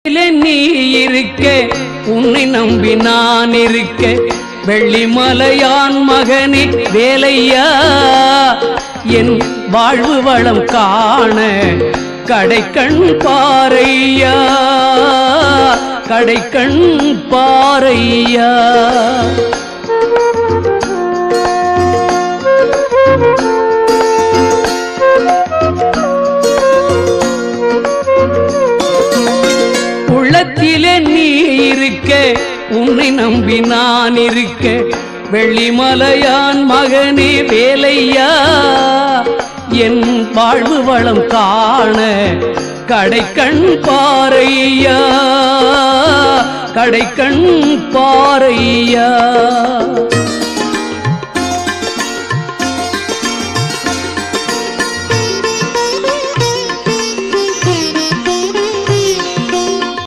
நீ இருக்க உன்னை நம்பி நான் இருக்க வெள்ளிமலையான் மகனே வேலையா என் வாழ்வு வளம் காண கடைக்கண் பாரையா கடைக்கண் பாரையா உள்ளத்திலே நீ இருக்க உன்னை நம்பி நான் இருக்க வெள்ளிமலையான் மகனே வேலையா என் வாழ்வு வளம் காண கடைக்கண் பாரையா கடைக்கண் பாரையா